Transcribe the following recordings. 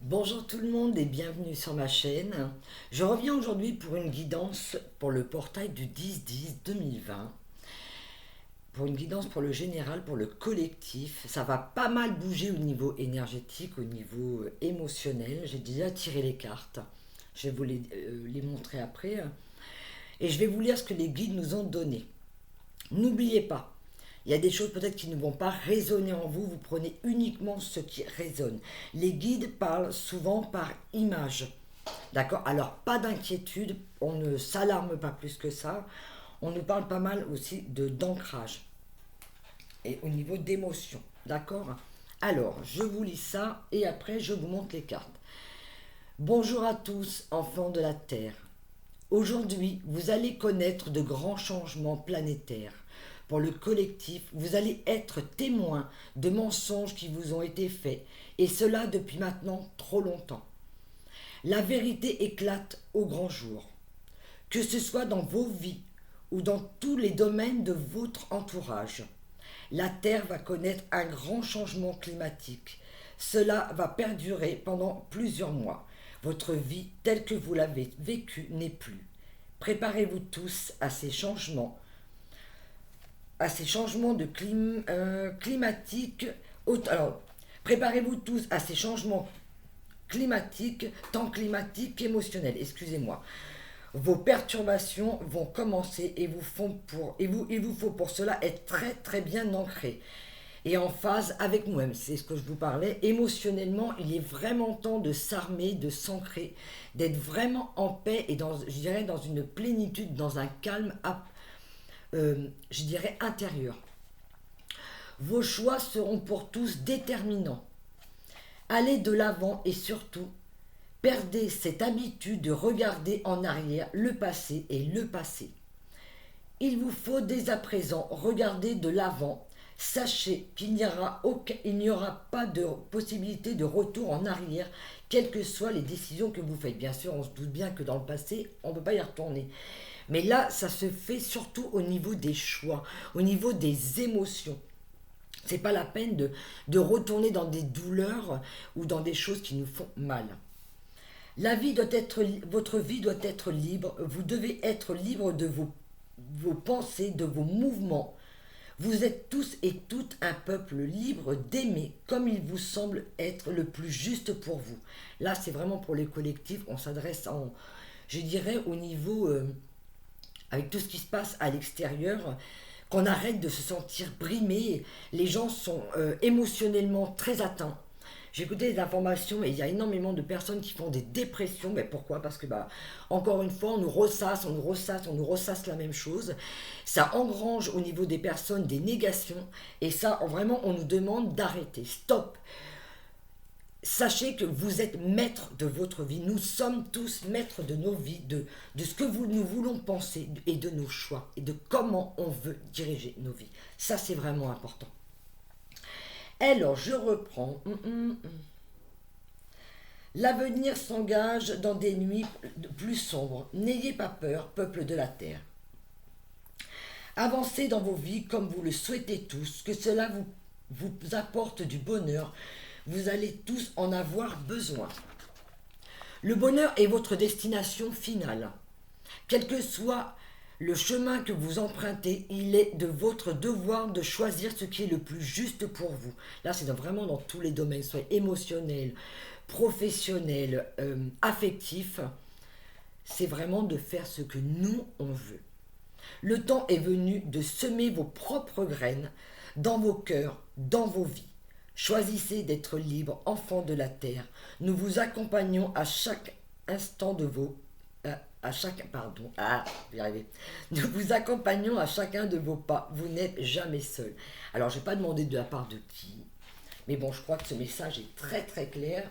Bonjour tout le monde et bienvenue sur ma chaîne. Je reviens aujourd'hui pour une guidance pour le portail du 10-10-2020. Pour une guidance pour le général, pour le collectif. Ça va pas mal bouger au niveau énergétique, au niveau émotionnel. J'ai déjà tiré les cartes. Je vais vous les montrer après. Et je vais vous lire ce que les guides nous ont donné. N'oubliez pas, il y a des choses peut-être qui ne vont pas résonner en vous, vous prenez uniquement ce qui résonne. Les guides parlent souvent par image. D'accord. Alors, pas d'inquiétude, on ne s'alarme pas plus que ça. On nous parle pas mal aussi d'ancrage et au niveau d'émotion. D'accord. Alors, je vous lis ça et après je vous montre les cartes. Bonjour à tous, enfants de la Terre. Aujourd'hui, vous allez connaître de grands changements planétaires. Pour le collectif, vous allez être témoin de mensonges qui vous ont été faits, et cela depuis maintenant trop longtemps. La vérité éclate au grand jour, que ce soit dans vos vies ou dans tous les domaines de votre entourage. La Terre va connaître un grand changement climatique. Cela va perdurer pendant plusieurs mois. Votre vie telle que vous l'avez vécue n'est plus. Préparez-vous tous à ces changements climatiques. Alors, préparez-vous tous à ces changements climatiques, tant climatiques qu'émotionnels. Excusez-moi. Vos perturbations vont commencer et il vous faut pour cela être très très bien ancré et en phase avec nous-mêmes. C'est ce que je vous parlais. Émotionnellement, il est vraiment temps de s'armer, de s'ancrer, d'être vraiment en paix et je dirais dans une plénitude, dans un calme, je dirais intérieur. Vos choix seront pour tous déterminants. Allez de l'avant et surtout, perdez cette habitude de regarder en arrière le passé et le passé. Il vous faut dès à présent regarder de l'avant. Sachez qu'il n'y aura pas de possibilité de retour en arrière, quelles que soient les décisions que vous faites. Bien sûr, on se doute bien que dans le passé, on ne peut pas y retourner. Mais là, ça se fait surtout au niveau des choix, au niveau des émotions. C'est pas la peine de retourner dans des douleurs ou dans des choses qui nous font mal. Votre vie doit être libre. Vous devez être libre de vos pensées, de vos mouvements. Vous êtes tous et toutes un peuple libre d'aimer comme il vous semble être le plus juste pour vous. Là, c'est vraiment pour les collectifs. On s'adresse je dirais, au niveau, avec tout ce qui se passe à l'extérieur, qu'on arrête de se sentir brimé. Les gens sont émotionnellement très atteints. J'ai écouté des informations et il y a énormément de personnes qui font des dépressions. Mais pourquoi? Parce que, encore une fois, on nous ressasse la même chose. Ça engrange au niveau des personnes des négations. Et ça, vraiment, on nous demande d'arrêter. Stop. Sachez que vous êtes maître de votre vie. Nous sommes tous maîtres de nos vies, de ce que nous voulons penser et de nos choix et de comment on veut diriger nos vies. Ça, c'est vraiment important. Alors, je reprends. L'avenir s'engage dans des nuits plus sombres. N'ayez pas peur, peuple de la terre. Avancez dans vos vies comme vous le souhaitez tous, que cela vous apporte du bonheur. Vous allez tous en avoir besoin. Le bonheur est votre destination finale. Quel que soit le chemin que vous empruntez, il est de votre devoir de choisir ce qui est le plus juste pour vous. Là, c'est vraiment dans tous les domaines, soit émotionnel, professionnel, affectif. C'est vraiment de faire ce que nous, on veut. Le temps est venu de semer vos propres graines dans vos cœurs, dans vos vies. Choisissez d'être libre, enfant de la terre. Nous vous accompagnons à chaque instant de vos à chaque pardon je vais y arriver. Nous vous accompagnons à chacun de vos pas. Vous n'êtes jamais seul. Alors, je vais pas demander de la part de qui, mais bon, je crois que ce message est très très clair.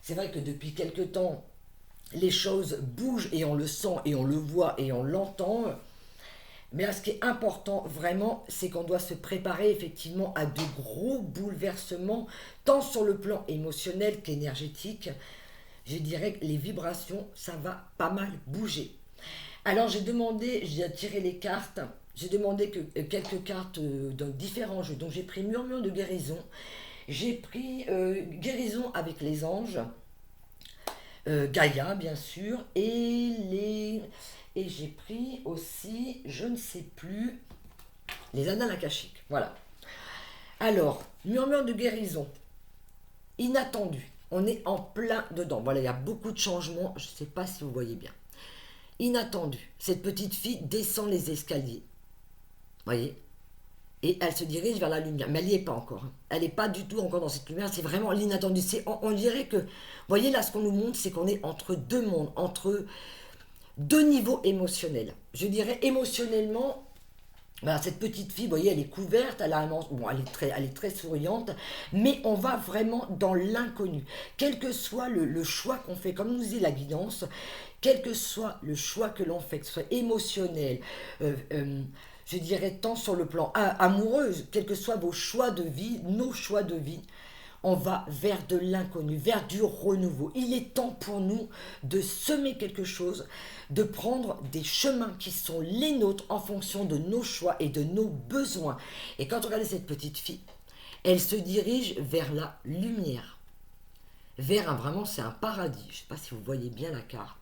C'est vrai que depuis quelque temps, les choses bougent et on le sent et on le voit et on l'entend. Mais là, ce qui est important vraiment, c'est qu'on doit se préparer effectivement à de gros bouleversements, tant sur le plan émotionnel qu'énergétique. Je dirais que les vibrations, ça va pas mal bouger. Alors j'ai tiré les cartes, j'ai demandé quelques cartes dans différents jeux. Donc j'ai pris Murmure de guérison, j'ai pris Guérison avec les anges, Gaïa, bien sûr, et j'ai pris aussi, je ne sais plus, les annales akashiques. Voilà. Alors, murmure de guérison, inattendu. On est en plein dedans. Voilà, il y a beaucoup de changements. Je ne sais pas si vous voyez bien. Inattendu. Cette petite fille descend les escaliers. Voyez, et elle se dirige vers la lumière. Mais elle n'y est pas encore. Elle n'est pas du tout encore dans cette lumière. C'est vraiment l'inattendu. On dirait que, voyez là, ce qu'on nous montre, c'est qu'on est entre deux mondes, entre deux niveaux émotionnels. Je dirais émotionnellement, ben, cette petite fille, vous voyez, elle est couverte, bon, elle est très souriante, mais on va vraiment dans l'inconnu. Quel que soit le choix qu'on fait, comme nous dit la guidance, quel que soit le choix que l'on fait, que ce soit émotionnel, je dirais tant sur le plan amoureux, quels que soient vos choix de vie, nos choix de vie, on va vers de l'inconnu, vers du renouveau. Il est temps pour nous de semer quelque chose, de prendre des chemins qui sont les nôtres en fonction de nos choix et de nos besoins. Et quand on regarde cette petite fille, elle se dirige vers la lumière, vraiment c'est un paradis. Je ne sais pas si vous voyez bien la carte.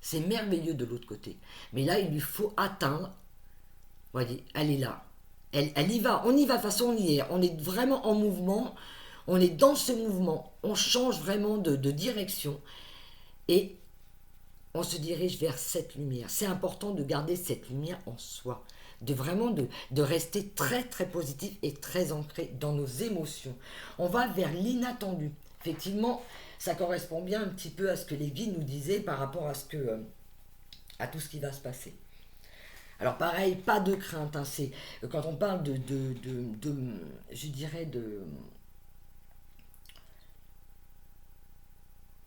C'est merveilleux de l'autre côté. Mais là, il lui faut atteindre. Voyez, elle est là. Elle y va, on y va, de toute façon on y est. On est vraiment en mouvement, on est dans ce mouvement, on change vraiment de direction et on se dirige vers cette lumière. C'est important de garder cette lumière en soi, de rester très très positif et très ancré dans nos émotions. On va vers l'inattendu. Effectivement, ça correspond bien un petit peu à ce que les guides nous disaient par rapport à tout ce qui va se passer. Alors pareil, pas de crainte, hein, c'est quand on parle je dirais de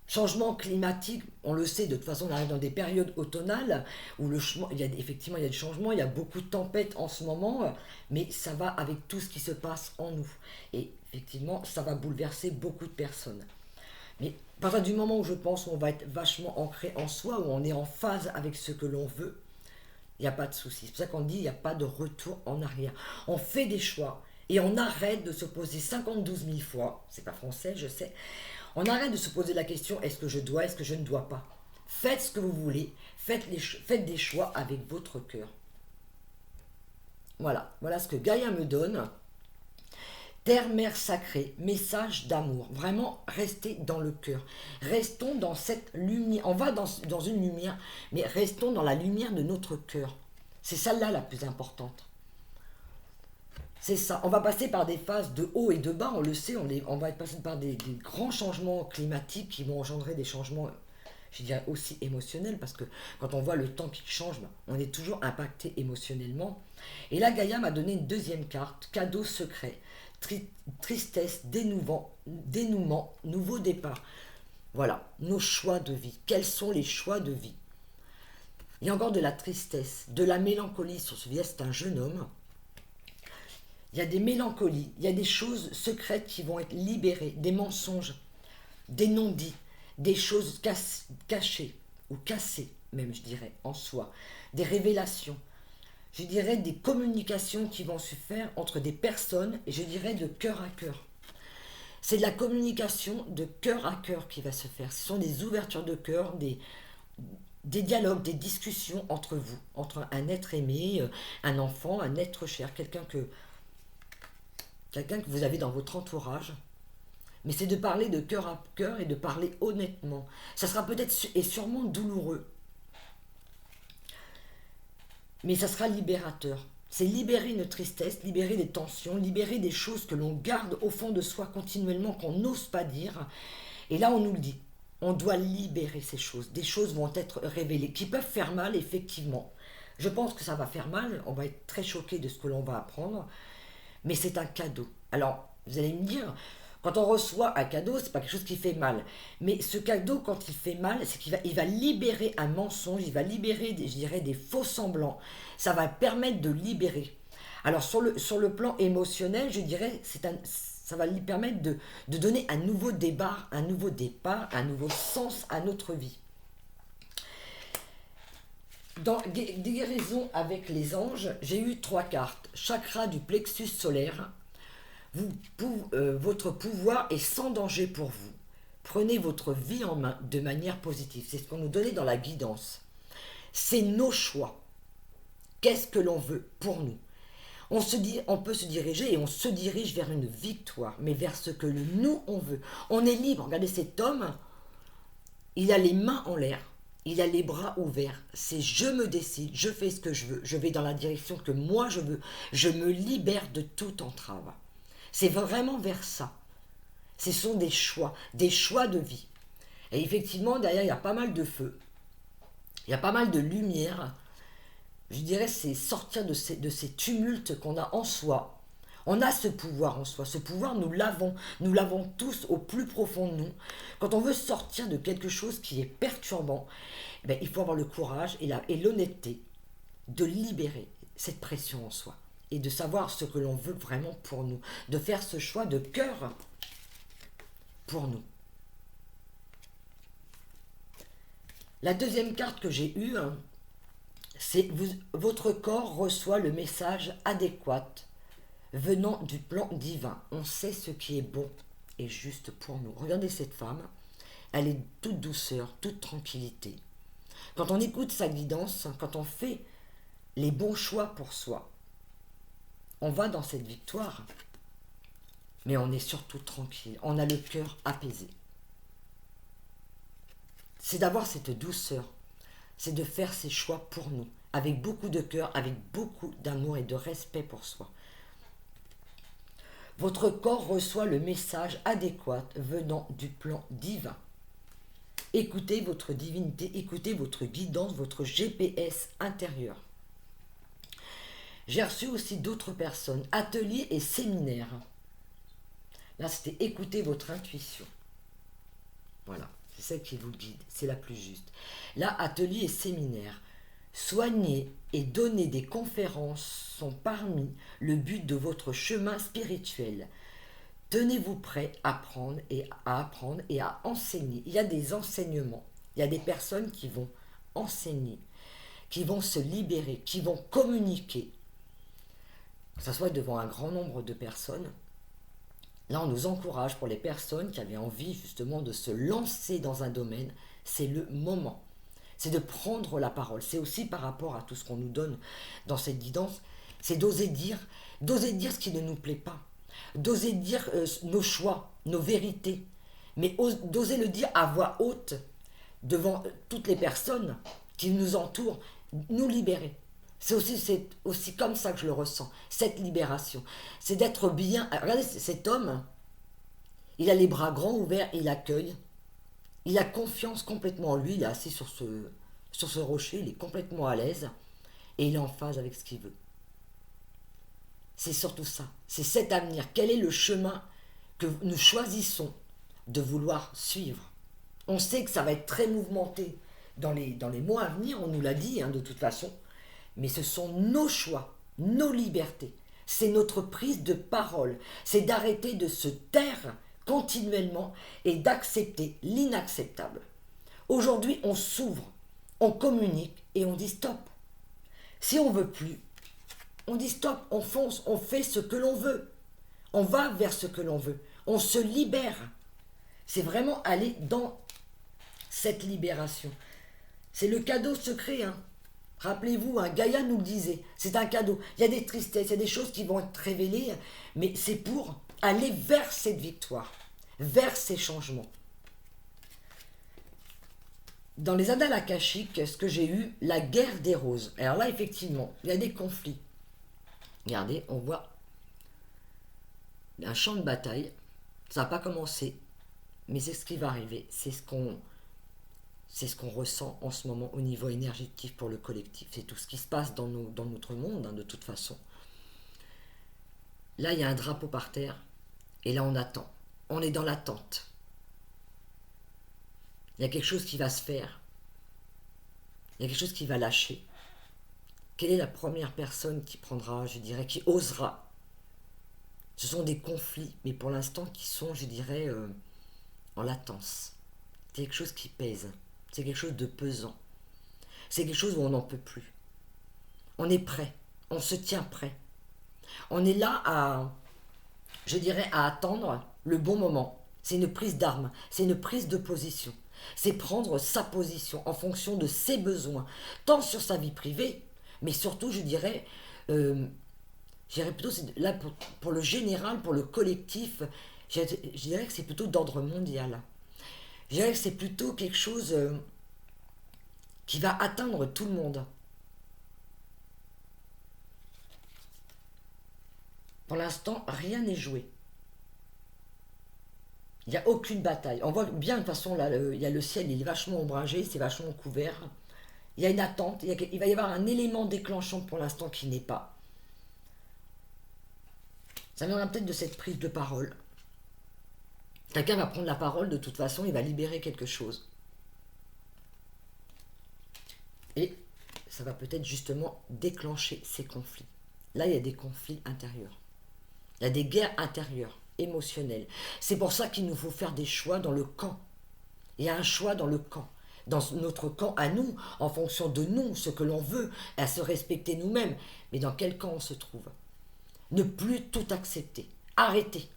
changement climatique, on le sait, de toute façon on arrive dans des périodes automnales où effectivement il y a des changements, il y a beaucoup de tempêtes en ce moment, mais ça va avec tout ce qui se passe en nous. Et effectivement, ça va bouleverser beaucoup de personnes. Mais à partir du moment où je pense qu'on va être vachement ancré en soi, où on est en phase avec ce que l'on veut, il n'y a pas de souci. C'est pour ça qu'on dit il n'y a pas de retour en arrière. On fait des choix et on arrête de se poser 52 000 fois, c'est pas français, je sais, on arrête de se poser la question est-ce que je dois, est-ce que je ne dois pas. Faites ce que vous voulez, faites des choix avec votre cœur. Voilà ce que Gaïa me donne. Terre, mère sacrée, message d'amour. Vraiment, restez dans le cœur. Restons dans cette lumière. On va dans une lumière, mais restons dans la lumière de notre cœur. C'est celle-là la plus importante. C'est ça. On va passer par des phases de haut et de bas, on le sait. On va passer par des grands changements climatiques qui vont engendrer des changements, je dirais, aussi émotionnels, parce que quand on voit le temps qui change, on est toujours impacté émotionnellement. Et là, Gaïa m'a donné une deuxième carte, cadeau secret. Tristesse, dénouement, nouveau départ. Voilà, nos choix de vie. Quels sont les choix de vie? Il y a encore de la tristesse, de la mélancolie sur ce vieil, c'est un jeune homme. Il y a des mélancolies, il y a des choses secrètes qui vont être libérées, des mensonges, des non-dits, des choses cachées, ou cassées même, je dirais, en soi, des révélations. Je dirais des communications qui vont se faire entre des personnes, et je dirais de cœur à cœur. C'est de la communication de cœur à cœur qui va se faire. Ce sont des ouvertures de cœur, des dialogues, des discussions entre vous, entre un être aimé, un enfant, un être cher, quelqu'un que vous avez dans votre entourage. Mais c'est de parler de cœur à cœur et de parler honnêtement. Ça sera peut-être et sûrement douloureux, mais ça sera libérateur. C'est libérer une tristesse, libérer des tensions, libérer des choses que l'on garde au fond de soi continuellement, qu'on n'ose pas dire. Et là, on nous le dit. On doit libérer ces choses. Des choses vont être révélées, qui peuvent faire mal, effectivement. Je pense que ça va faire mal. On va être très choqué de ce que l'on va apprendre. Mais c'est un cadeau. Alors, vous allez me dire, quand on reçoit un cadeau, c'est pas quelque chose qui fait mal. Mais ce cadeau, quand il fait mal, c'est qu'il va libérer un mensonge, il va libérer, je dirais, des faux semblants. Ça va permettre de libérer. Alors, sur le plan émotionnel, je dirais, ça va lui permettre de donner un nouveau départ, un nouveau sens à notre vie. Dans guérison avec les anges, j'ai eu 3 cartes. Chakra du plexus solaire. Votre pouvoir est sans danger pour vous. Prenez votre vie en main de manière positive. C'est ce qu'on nous donnait dans la guidance. C'est nos choix. Qu'est-ce que l'on veut pour nous? On peut se diriger et on se dirige vers une victoire, mais vers ce que nous, on veut. On est libre. Regardez cet homme, il a les mains en l'air, il a les bras ouverts. C'est je me décide, je fais ce que je veux, je vais dans la direction que moi je veux. Je me libère de toute entrave. C'est vraiment vers ça. Ce sont des choix de vie. Et effectivement, derrière, il y a pas mal de feu. Il y a pas mal de lumière. Je dirais, c'est sortir de ces tumultes qu'on a en soi. On a ce pouvoir en soi. Ce pouvoir, nous l'avons tous au plus profond de nous. Quand on veut sortir de quelque chose qui est perturbant, eh bien, il faut avoir le courage et l'honnêteté de libérer cette pression en soi et de savoir ce que l'on veut vraiment pour nous, de faire ce choix de cœur pour nous. La deuxième carte que j'ai eue, c'est votre corps reçoit le message adéquat venant du plan divin. On sait ce qui est bon et juste pour nous. Regardez cette femme, elle est toute douceur, toute tranquillité. Quand on écoute sa guidance, quand on fait les bons choix pour soi, on va dans cette victoire, mais on est surtout tranquille, on a le cœur apaisé. C'est d'avoir cette douceur, c'est de faire ses choix pour nous, avec beaucoup de cœur, avec beaucoup d'amour et de respect pour soi. Votre corps reçoit le message adéquat venant du plan divin. Écoutez votre divinité, écoutez votre guidance, votre GPS intérieur. J'ai reçu aussi d'autres personnes, ateliers et séminaires. Là, c'était écouter votre intuition. Voilà, c'est celle qui vous guide, c'est la plus juste. Là, ateliers et séminaires. Soigner et donner des conférences sont parmi le but de votre chemin spirituel. Tenez-vous prêt à apprendre et à enseigner. Il y a des enseignements. Il y a des personnes qui vont enseigner, qui vont se libérer, qui vont communiquer. Que ce soit devant un grand nombre de personnes. Là, on nous encourage pour les personnes qui avaient envie justement de se lancer dans un domaine. C'est le moment. C'est de prendre la parole. C'est aussi par rapport à tout ce qu'on nous donne dans cette guidance. C'est d'oser dire ce qui ne nous plaît pas. D'oser dire nos choix, nos vérités. Mais d'oser le dire à voix haute devant toutes les personnes qui nous entourent. Nous libérer. C'est aussi comme ça que je le ressens, cette libération. C'est d'être bien. Regardez, cet homme, il a les bras grands ouverts, il accueille. Il a confiance complètement en lui, il est assis sur ce rocher, il est complètement à l'aise et il est en phase avec ce qu'il veut. C'est surtout ça, c'est cet avenir. Quel est le chemin que nous choisissons de vouloir suivre? On sait que ça va être très mouvementé dans les mois à venir, on nous l'a dit de toute façon. Mais ce sont nos choix, nos libertés. C'est notre prise de parole. C'est d'arrêter de se taire continuellement et d'accepter l'inacceptable. Aujourd'hui, on s'ouvre, on communique et on dit stop. Si on ne veut plus, on dit stop, on fonce, on fait ce que l'on veut. On va vers ce que l'on veut. On se libère. C'est vraiment aller dans cette libération. C'est le cadeau secret, Rappelez-vous, Gaïa nous le disait, c'est un cadeau. Il y a des tristesses, il y a des choses qui vont être révélées, mais c'est pour aller vers cette victoire, vers ces changements. Dans les annales akashiques, ce que j'ai eu, la guerre des roses. Alors là, effectivement, il y a des conflits. Regardez, on voit un champ de bataille. Ça n'a pas commencé, mais c'est ce qui va arriver. C'est ce qu'on ressent en ce moment au niveau énergétique pour le collectif. C'est tout ce qui se passe dans notre monde, de toute façon. Là, il y a un drapeau par terre, et là, on attend. On est dans l'attente. Il y a quelque chose qui va se faire. Il y a quelque chose qui va lâcher. Quelle est la première personne qui prendra, je dirais, qui osera? Ce sont des conflits, mais pour l'instant qui sont, je dirais, en latence. C'est quelque chose qui pèse. C'est quelque chose de pesant. C'est quelque chose où on n'en peut plus. On est prêt. On se tient prêt. On est là à attendre le bon moment. C'est une prise d'armes, c'est une prise de position. C'est prendre sa position en fonction de ses besoins, tant sur sa vie privée, mais surtout, je dirais plutôt, là pour le général, pour le collectif, je dirais que c'est plutôt d'ordre mondial. Je dirais que c'est plutôt quelque chose qui va atteindre tout le monde. Pour l'instant, rien n'est joué. Il n'y a aucune bataille. On voit bien de toute façon, là, il y a le ciel, il est vachement ombragé, c'est vachement couvert. Il y a une attente, il va y avoir un élément déclenchant pour l'instant qui n'est pas. Ça viendra peut-être de cette prise de parole. Quelqu'un va prendre la parole, de toute façon, il va libérer quelque chose. Et ça va peut-être justement déclencher ces conflits. Là, il y a des conflits intérieurs. Il y a des guerres intérieures, émotionnelles. C'est pour ça qu'il nous faut faire des choix dans le camp. Il y a un choix dans le camp. Dans notre camp à nous, en fonction de nous, ce que l'on veut, à se respecter nous-mêmes. Mais dans quel camp on se trouve? Ne plus tout accepter. Arrêtez.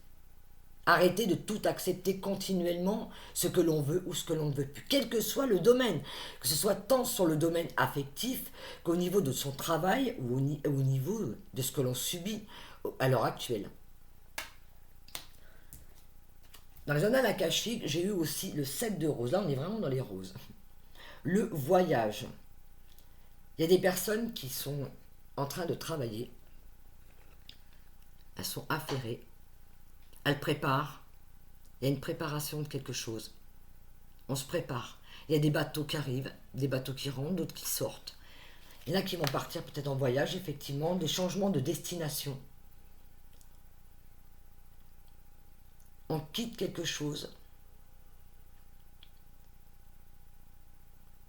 Arrêtez de tout accepter continuellement, ce que l'on veut ou ce que l'on ne veut plus, quel que soit le domaine, que ce soit tant sur le domaine affectif qu'au niveau de son travail ou au niveau de ce que l'on subit à l'heure actuelle. Dans les annales akashiques, j'ai eu aussi le 7 de rose. Là, on est vraiment dans les roses. Le voyage. Il y a des personnes qui sont en train de travailler. Elles sont affairées. Elles préparent. Il y a une préparation de quelque chose. On se prépare. Il y a des bateaux qui arrivent, des bateaux qui rentrent, d'autres qui sortent. Il y en a qui vont partir peut-être en voyage, effectivement, des changements de destination. On quitte quelque chose.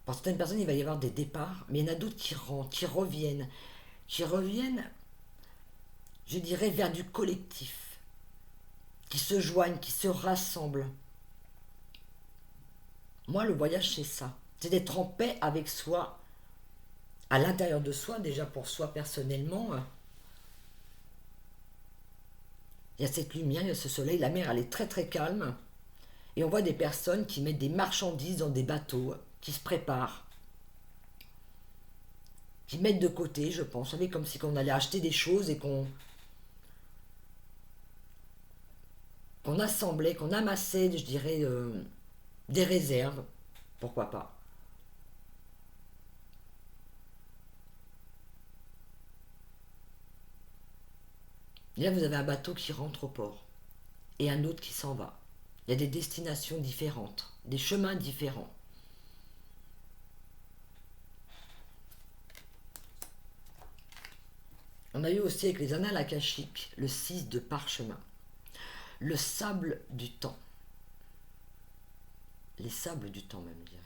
Pour certaines personnes, il va y avoir des départs, mais il y en a d'autres qui rentrent, qui reviennent, je dirais, vers du collectif, qui se joignent, qui se rassemblent. Moi, le voyage, c'est ça. C'est d'être en paix avec soi, à l'intérieur de soi, déjà pour soi personnellement. Il y a cette lumière, il y a ce soleil, la mer, elle est très très calme. Et on voit des personnes qui mettent des marchandises dans des bateaux, qui se préparent, qui mettent de côté, je pense. Vous savez, comme si on allait acheter des choses et qu'on assemblait, qu'on amassait, je dirais, des réserves. Pourquoi pas. Et là, vous avez un bateau qui rentre au port et un autre qui s'en va. Il y a des destinations différentes, des chemins différents. On a eu aussi avec les annales akashiques le 6 de parchemin. Le sable du temps. Les sables du temps même, je dirais.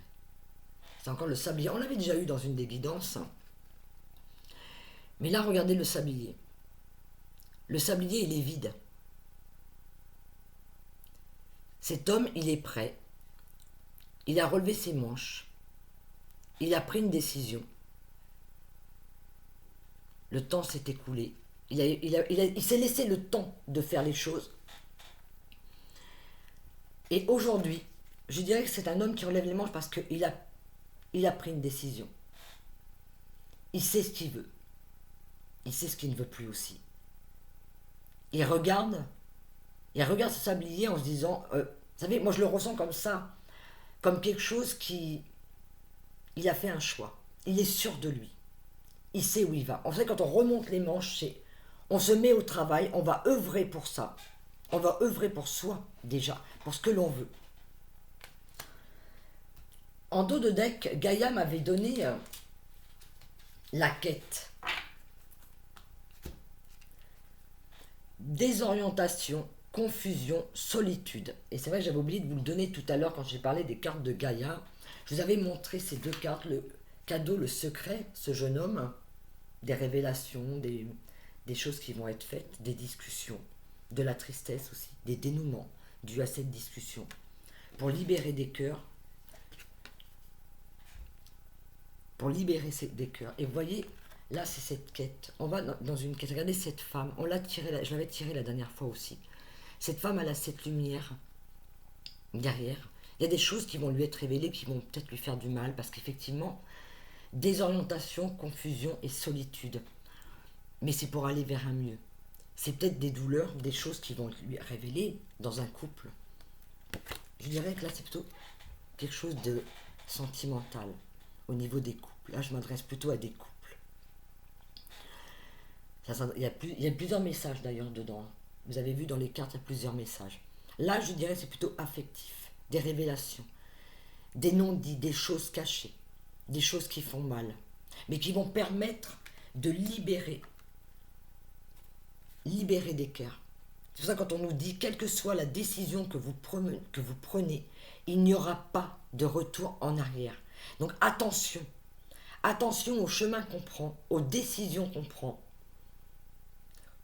C'est encore le sablier. On l'avait déjà eu dans une des guidances. Mais là, regardez le sablier. Le sablier, il est vide. Cet homme, il est prêt. Il a relevé ses manches. Il a pris une décision. Le temps s'est écoulé. Il s'est laissé le temps de faire les choses. Et aujourd'hui, je dirais que c'est un homme qui relève les manches parce qu'il a pris une décision. Il sait ce qu'il veut. Il sait ce qu'il ne veut plus aussi. Il regarde ce sablier en se disant, vous savez, moi je le ressens comme ça, comme quelque chose il a fait un choix. Il est sûr de lui. Il sait où il va. En fait, quand on remonte les manches, on se met au travail, on va œuvrer pour ça. On va œuvrer pour soi, déjà, pour ce que l'on veut. En dos de deck, Gaïa m'avait donné la quête. Désorientation, confusion, solitude. Et c'est vrai que j'avais oublié de vous le donner tout à l'heure quand j'ai parlé des cartes de Gaïa. Je vous avais montré ces deux cartes, le cadeau, le secret, ce jeune homme, des révélations, des choses qui vont être faites, des discussions, de la tristesse aussi, des dénouements dus à cette discussion, pour libérer des cœurs, des cœurs. Et vous voyez, là c'est cette quête. On va dans une quête. Regardez cette femme, je l'avais tirée la dernière fois aussi. Cette femme, elle a cette lumière. derrière. Il y a des choses qui vont lui être révélées, qui vont peut-être lui faire du mal, parce qu'effectivement, désorientation, confusion et solitude. Mais c'est pour aller vers un mieux. C'est peut-être des douleurs, des choses qui vont lui révéler dans un couple. Je dirais que là, c'est plutôt quelque chose de sentimental au niveau des couples. Là, je m'adresse plutôt à des couples. Il y a plusieurs messages d'ailleurs dedans. Vous avez vu dans les cartes, il y a plusieurs messages. Là, je dirais que c'est plutôt affectif, des révélations, des non-dits, des choses cachées, des choses qui font mal, mais qui vont permettre de libérer des cœurs. C'est pour ça que quand on nous dit, quelle que soit la décision que vous prenez, il n'y aura pas de retour en arrière. Donc attention, attention au chemin qu'on prend, aux décisions qu'on prend,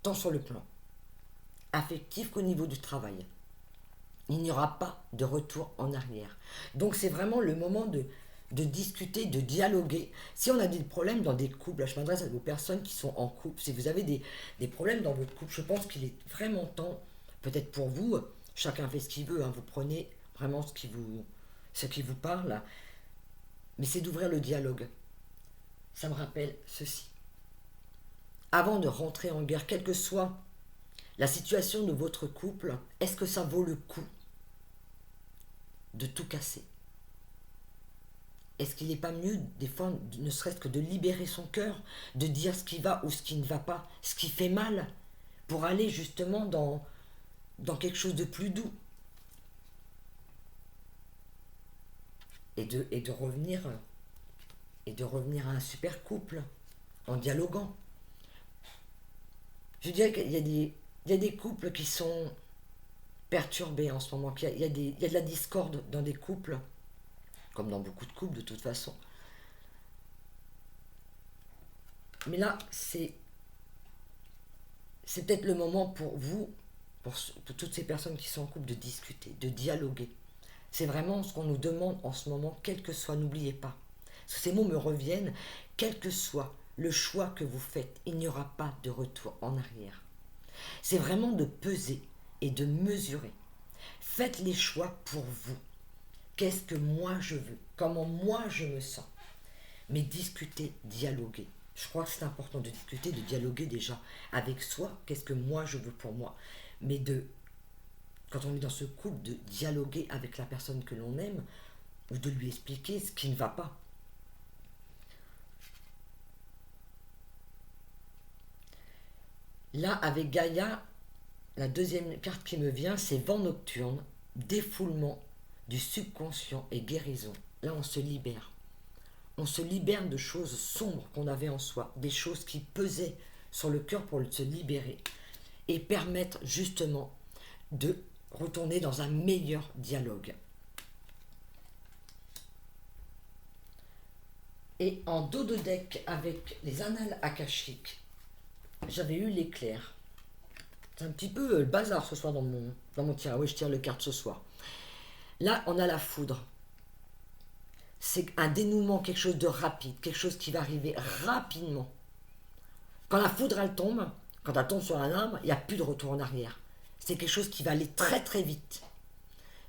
tant sur le plan affectif qu'au niveau du travail. Il n'y aura pas de retour en arrière. Donc c'est vraiment le moment de discuter, de dialoguer. Si on a des problèmes dans des couples, là je m'adresse à vos personnes qui sont en couple, si vous avez des problèmes dans votre couple, je pense qu'il est vraiment temps, peut-être pour vous, chacun fait ce qu'il veut, hein, vous prenez vraiment ce qui vous parle, mais c'est d'ouvrir le dialogue. Ça me rappelle ceci. Avant de rentrer en guerre, quelle que soit la situation de votre couple, est-ce que ça vaut le coup de tout casser? Est-ce qu'il n'est pas mieux, des fois, ne serait-ce que de libérer son cœur, de dire ce qui va ou ce qui ne va pas, ce qui fait mal, pour aller justement dans quelque chose de plus doux et de revenir à un super couple en dialoguant. Je dirais qu'il y a des couples qui sont perturbés en ce moment, il y a de la discorde dans des couples, comme dans beaucoup de couples de toute façon. Mais là, c'est peut-être le moment pour vous, pour toutes ces personnes qui sont en couple, de discuter, de dialoguer. C'est vraiment ce qu'on nous demande en ce moment, quel que soit, n'oubliez pas. Parce que ces mots me reviennent, quel que soit le choix que vous faites, il n'y aura pas de retour en arrière. C'est vraiment de peser et de mesurer. Faites les choix pour vous. Qu'est-ce que moi je veux? Comment moi je me sens? Mais discuter, dialoguer. Je crois que c'est important de discuter, de dialoguer déjà avec soi. Qu'est-ce que moi je veux pour moi? Mais quand on est dans ce couple, de dialoguer avec la personne que l'on aime, ou de lui expliquer ce qui ne va pas. Là, avec Gaïa, la deuxième carte qui me vient, c'est vent nocturne, défoulement du subconscient et guérison. Là, on se libère. On se libère de choses sombres qu'on avait en soi, des choses qui pesaient sur le cœur pour se libérer et permettre justement de retourner dans un meilleur dialogue. Et en dos de deck avec les annales akashiques, j'avais eu l'éclair. C'est un petit peu le bazar ce soir dans mon tirage. Oui, je tire les cartes ce soir. Là, on a la foudre. C'est un dénouement, quelque chose de rapide, quelque chose qui va arriver rapidement. Quand la foudre, elle tombe, quand elle tombe sur un arbre, il n'y a plus de retour en arrière. C'est quelque chose qui va aller très très vite.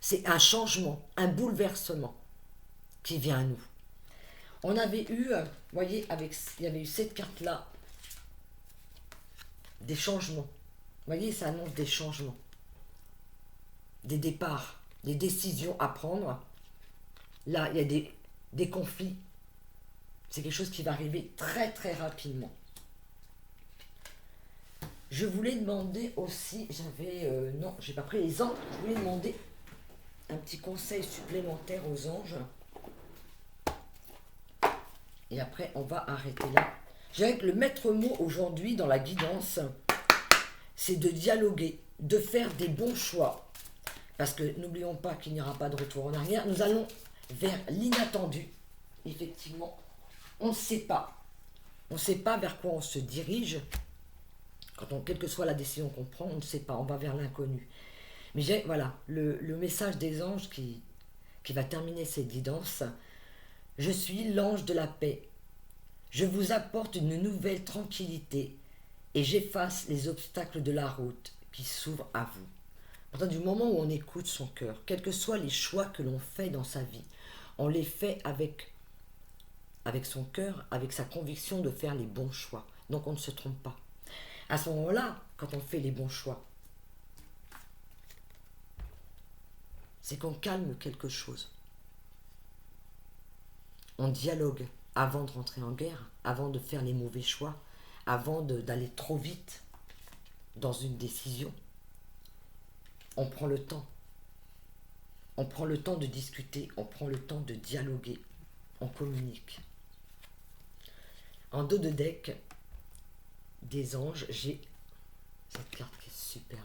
C'est un changement, un bouleversement qui vient à nous. On avait eu, vous voyez, il y avait eu cette carte-là, des changements. Vous voyez, ça annonce des changements, des départs, des décisions à prendre. Là, il y a des conflits. C'est quelque chose qui va arriver très très rapidement. Je voulais demander aussi, non, j'ai pas pris les anges, je voulais demander un petit conseil supplémentaire aux anges. Et après, on va arrêter là. Je dirais que le maître mot aujourd'hui dans la guidance, c'est de dialoguer, de faire des bons choix. Parce que n'oublions pas qu'il n'y aura pas de retour en arrière. Nous allons vers l'inattendu. Effectivement, on ne sait pas. On ne sait pas vers quoi on se dirige. Quelle que soit la décision qu'on prend, on ne sait pas. On va vers l'inconnu. Mais j'ai, voilà, le message des anges qui va terminer cette guidance. Je suis l'ange de la paix. Je vous apporte une nouvelle tranquillité et j'efface les obstacles de la route qui s'ouvrent à vous. À partir du moment où on écoute son cœur, quels que soient les choix que l'on fait dans sa vie, on les fait avec son cœur, avec sa conviction de faire les bons choix. Donc on ne se trompe pas. À ce moment-là, quand on fait les bons choix, c'est qu'on calme quelque chose. On dialogue avant de rentrer en guerre, avant de faire les mauvais choix, avant d'aller trop vite dans une décision. On prend le temps. On prend le temps de discuter, on prend le temps de dialoguer, on communique. En dos de deck des anges, j'ai cette carte qui est superbe.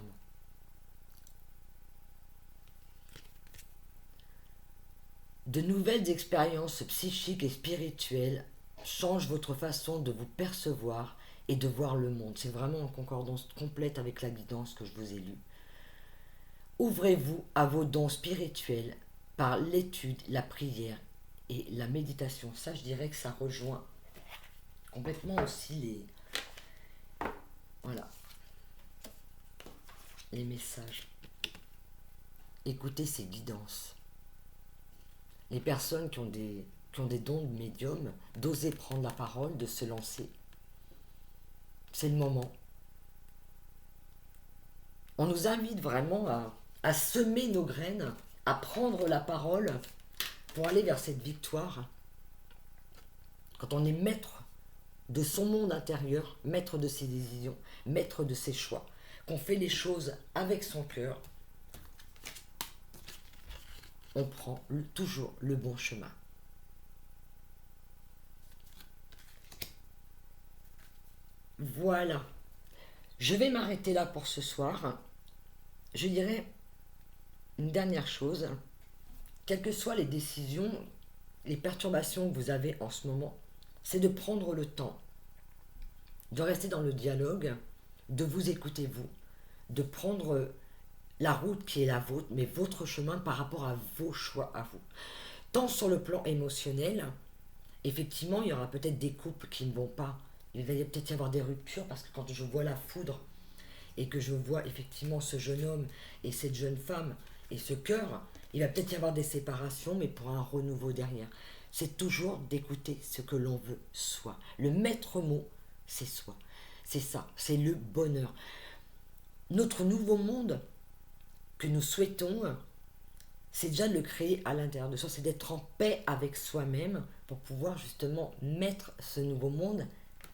De nouvelles expériences psychiques et spirituelles changent votre façon de vous percevoir et de voir le monde. C'est vraiment en concordance complète avec la guidance que je vous ai lue. Ouvrez-vous à vos dons spirituels par l'étude, la prière et la méditation. Ça, je dirais que ça rejoint complètement aussi les messages. Écoutez ces guidances. Les personnes qui ont des dons de médium, d'oser prendre la parole, de se lancer. C'est le moment. On nous invite vraiment à semer nos graines, à prendre la parole pour aller vers cette victoire. Quand on est maître de son monde intérieur, maître de ses décisions, maître de ses choix, qu'on fait les choses avec son cœur, on prend toujours le bon chemin. Voilà. Je vais m'arrêter là pour ce soir. Je dirais une dernière chose. Quelles que soient les décisions, les perturbations que vous avez en ce moment, c'est de prendre le temps, de rester dans le dialogue, de vous écouter vous, de prendre la route qui est la vôtre, mais votre chemin par rapport à vos choix à vous. Tant sur le plan émotionnel, effectivement, il y aura peut-être des couples qui ne vont pas. Il va peut-être y avoir des ruptures parce que quand je vois la foudre et que je vois effectivement ce jeune homme et cette jeune femme et ce cœur, il va peut-être y avoir des séparations, mais pour un renouveau derrière. C'est toujours d'écouter ce que l'on veut soi. Le maître mot, c'est soi. C'est ça, c'est le bonheur. Notre nouveau monde que nous souhaitons, c'est déjà de le créer à l'intérieur de soi, c'est d'être en paix avec soi-même pour pouvoir justement mettre ce nouveau monde,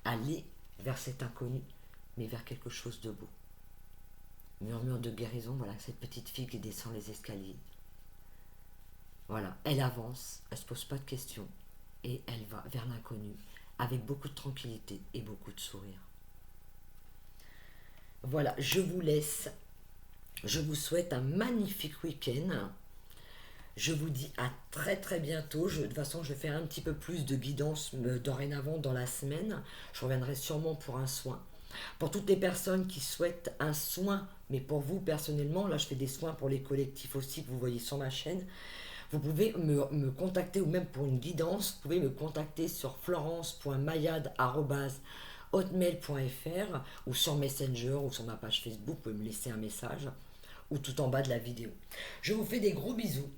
aller vers cet inconnu, mais vers quelque chose de beau. Murmure de guérison, voilà, cette petite fille qui descend les escaliers. Voilà, elle avance, elle ne se pose pas de questions, et elle va vers l'inconnu, avec beaucoup de tranquillité et beaucoup de sourire. Voilà, je vous laisse. Je vous souhaite un magnifique week-end. Je vous dis à très très bientôt. De toute façon, je vais faire un petit peu plus de guidance dorénavant dans la semaine. Je reviendrai sûrement pour un soin. Pour toutes les personnes qui souhaitent un soin, mais pour vous personnellement, là je fais des soins pour les collectifs aussi que vous voyez sur ma chaîne. Vous pouvez me contacter, ou même pour une guidance, vous pouvez me contacter sur florence.mayad@hotmail.fr ou sur Messenger ou sur ma page Facebook, vous pouvez me laisser un message ou tout en bas de la vidéo. Je vous fais des gros bisous.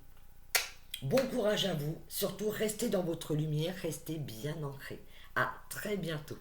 Bon courage à vous. Surtout, restez dans votre lumière, restez bien ancrés. À très bientôt.